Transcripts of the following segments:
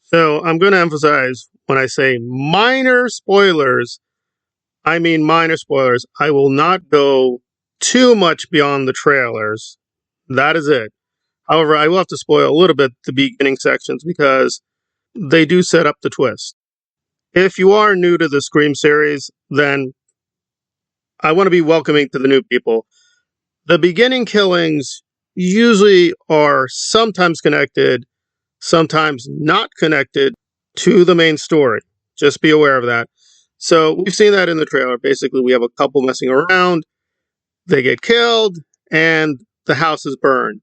So I'm going to emphasize when I say minor spoilers, I mean minor spoilers. I will not go too much beyond the trailers. That is it. However, I will have to spoil a little bit the beginning sections because they do set up the twist. If you are new to the Scream series, then I want to be welcoming to the new people. The beginning killings usually are sometimes connected, sometimes not connected to the main story. Just be aware of that. So we've seen that in the trailer. Basically, we have a couple messing around, they get killed, and the house is burned.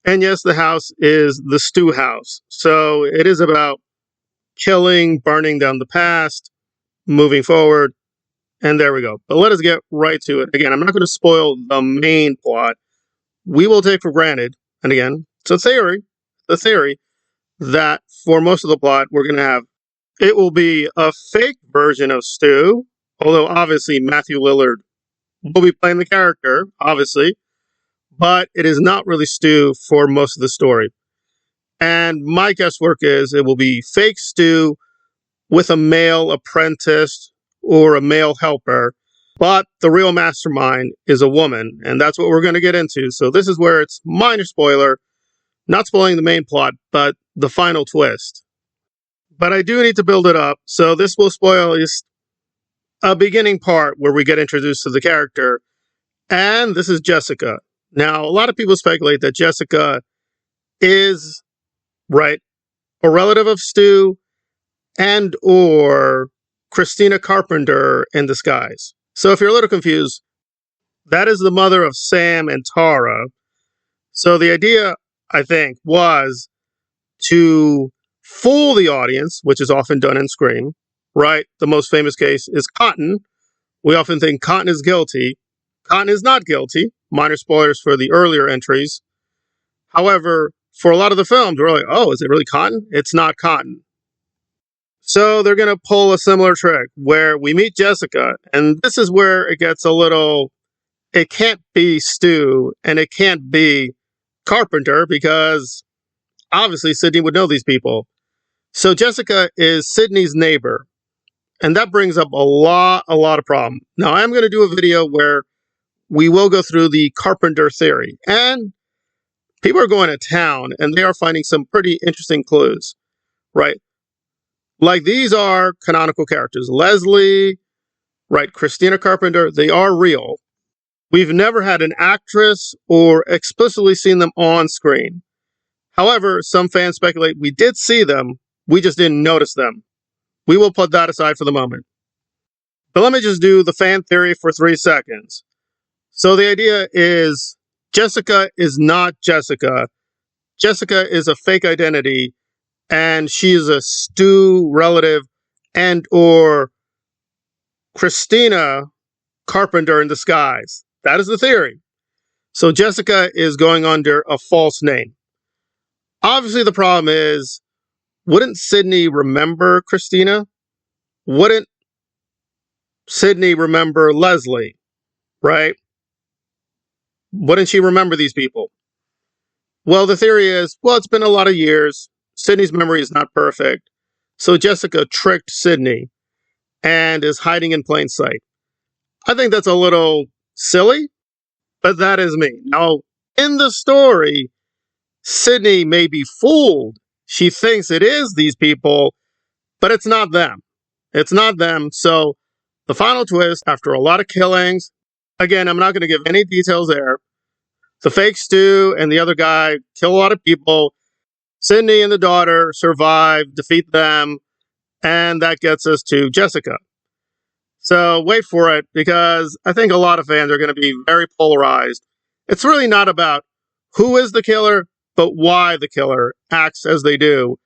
And yes, the house is the stew house. So it is about killing, burning down the past, moving forward, and there we go. But let us get right to it. Again, I'm not going to spoil the main plot. We will take for granted, and again, it's a theory, the theory, that for most of the plot, we're going to have, it will be a fake version of Stu, although obviously Matthew Lillard will be playing the character, obviously, but it is not really Stu for most of the story. And my guesswork is it will be fake Stu with a male apprentice or a male helper, but the real mastermind is a woman, and that's what we're going to get into. So this is where it's minor spoiler, not spoiling the main plot, but the final twist. But I do need to build it up, so this will spoil just a beginning part where we get introduced to the character, and this is Jessica. Now, a lot of people speculate that Jessica is, right, a relative of Stu and or Christina Carpenter in disguise. So if you're a little confused, that is the mother of Sam and Tara. So the idea, I think, was to fool the audience, which is often done in Scream, right? The most famous case is Cotton. We often think Cotton is guilty. Cotton is not guilty. Minor spoilers for the earlier entries. However, for a lot of the films, we're like, oh, is it really Cotton? It's not Cotton. So they're going to pull a similar trick where we meet Jessica, and this is where it gets a little, it can't be Stu and it can't be Carpenter because obviously Sydney would know these people. So Jessica is Sydney's neighbor, and that brings up a lot of problems. Now I'm going to do a video where we will go through the Carpenter theory, and people are going to town and they are finding some pretty interesting clues, right? Like these are canonical characters. Leslie, right, Christina Carpenter, they are real. We've never had an actress or explicitly seen them on screen. However, some fans speculate we did see them, we just didn't notice them. We will put that aside for the moment. But let me just do the fan theory for 3 seconds. So the idea is Jessica is not Jessica. Jessica is a fake identity, and she is a Stu relative and or Christina Carpenter in disguise. That is the theory. So Jessica is going under a false name. Obviously, the problem is, wouldn't Sydney remember Christina? Wouldn't Sydney remember Leslie? Right? Wouldn't she remember these people? Well, the theory is, well, it's been a lot of years. Sydney's memory is not perfect. So Jessica tricked Sydney and is hiding in plain sight. I think that's a little silly, but that is me. Now, in the story, Sydney may be fooled. She thinks it is these people, but it's not them. It's not them. So the final twist, after a lot of killings, again, I'm not going to give any details there. The fake Stu and the other guy kill a lot of people. Sydney and the daughter survive, defeat them, and that gets us to Jessica. So wait for it, because I think a lot of fans are going to be very polarized. It's really not about who is the killer, but why the killer acts as they do.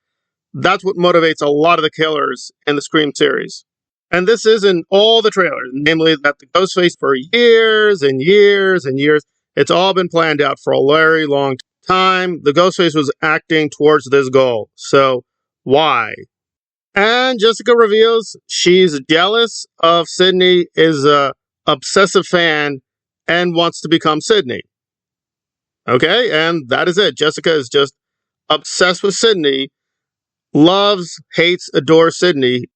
That's what motivates a lot of the killers in the Scream series. And this is in all the trailers, namely that the Ghostface for years and years and years, it's all been planned out for a very long time. The Ghostface was acting towards this goal. So why? And Jessica reveals she's jealous of Sydney, is a obsessive fan, and wants to become Sydney. Okay, and that is it. Jessica is just obsessed with Sydney. loves, hates, adores Sydney.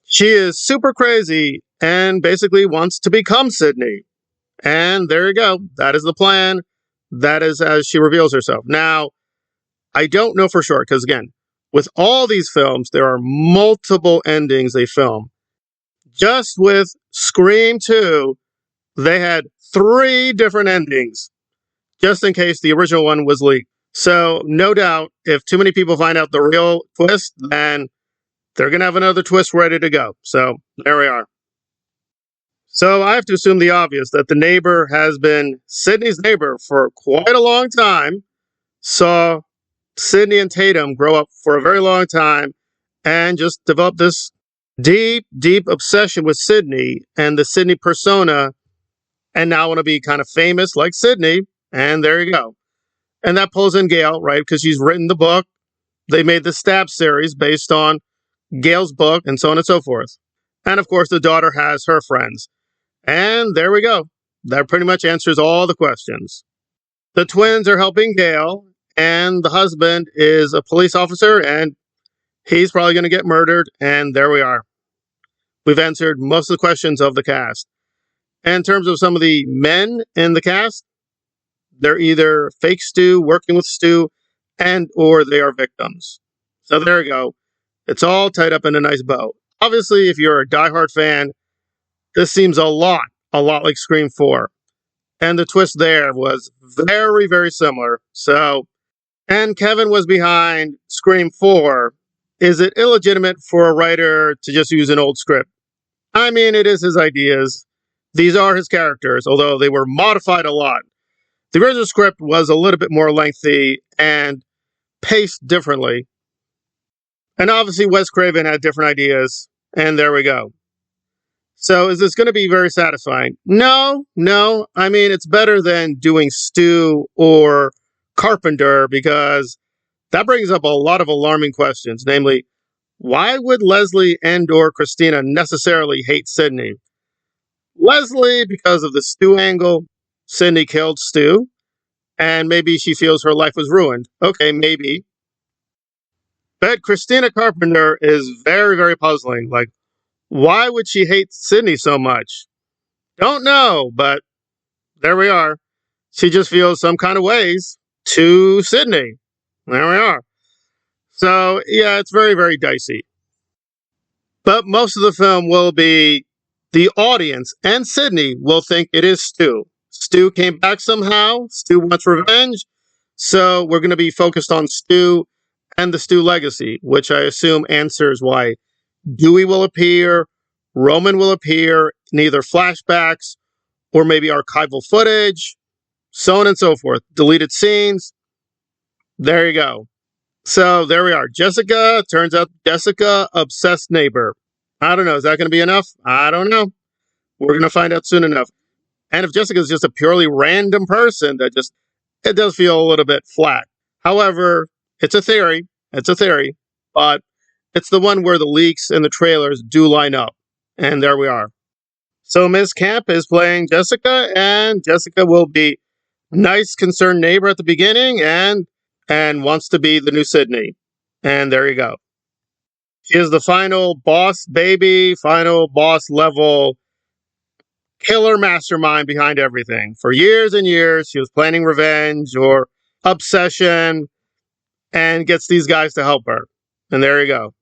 She is super crazy and basically wants to become Sydney. And there you go. That is the plan. That is as she reveals herself. Now, I don't know for sure, because again, with all these films, there are multiple endings they film. Just with Scream 2, they had 3 different endings, just in case the original one was leaked. So, no doubt, if too many people find out the real twist, then they're going to have another twist ready to go. So, there we are. So, I have to assume the obvious that the neighbor has been Sydney's neighbor for quite a long time, saw Sydney and Tatum grow up for a very long time, and just developed this deep, deep obsession with Sydney and the Sydney persona, and now want to be kind of famous like Sydney. And there you go. And that pulls in Gail, right? Because she's written the book. They made the Stab series based on Gail's book, and so on and so forth. And of course, the daughter has her friends. And there we go. That pretty much answers all the questions. The twins are helping Gail, and the husband is a police officer, and he's probably going to get murdered. And there we are. We've answered most of the questions of the cast. And in terms of some of the men in the cast, they're either fake Stu, working with Stu, and or they are victims. So there you go. It's all tied up in a nice bow. Obviously, if you're a diehard fan, this seems a lot like Scream 4. And the twist there was very, very similar. So, and Kevin was behind Scream 4. Is it illegitimate for a writer to just use an old script? I mean, it is his ideas. These are his characters, although they were modified a lot. The original script was a little bit more lengthy and paced differently. And obviously, Wes Craven had different ideas, and there we go. So, is this going to be very satisfying? No. I mean, it's better than doing Stu or Carpenter, because that brings up a lot of alarming questions. Namely, why would Leslie and or Christina necessarily hate Sydney? Leslie, because of the Stu angle. Sydney killed Stu, and maybe she feels her life was ruined. Okay, maybe. But Christina Carpenter is very, very puzzling. Like, why would she hate Sydney so much? Don't know, but there we are. She just feels some kind of ways to Sydney. There we are. So, yeah, it's very, very dicey. But most of the film will be the audience and Sydney will think it is Stu. Stu came back somehow. Stu wants revenge. So we're going to be focused on Stu and the Stu legacy, which I assume answers why Dewey will appear, Roman will appear in either flashbacks or maybe archival footage, so on and so forth. Deleted scenes. There you go. So there we are. Jessica, turns out Jessica, obsessed neighbor. I don't know. Is that going to be enough? I don't know. We're going to find out soon enough. And if Jessica is just a purely random person, it does feel a little bit flat. However, it's a theory. But it's the one where the leaks and the trailers do line up. And there we are. So Ms. Camp is playing Jessica, and Jessica will be nice, concerned neighbor at the beginning and wants to be the new Sydney. And there you go. She is the final boss baby, final boss level killer mastermind behind everything. For years and years, she was planning revenge or obsession and gets these guys to help her. And there you go.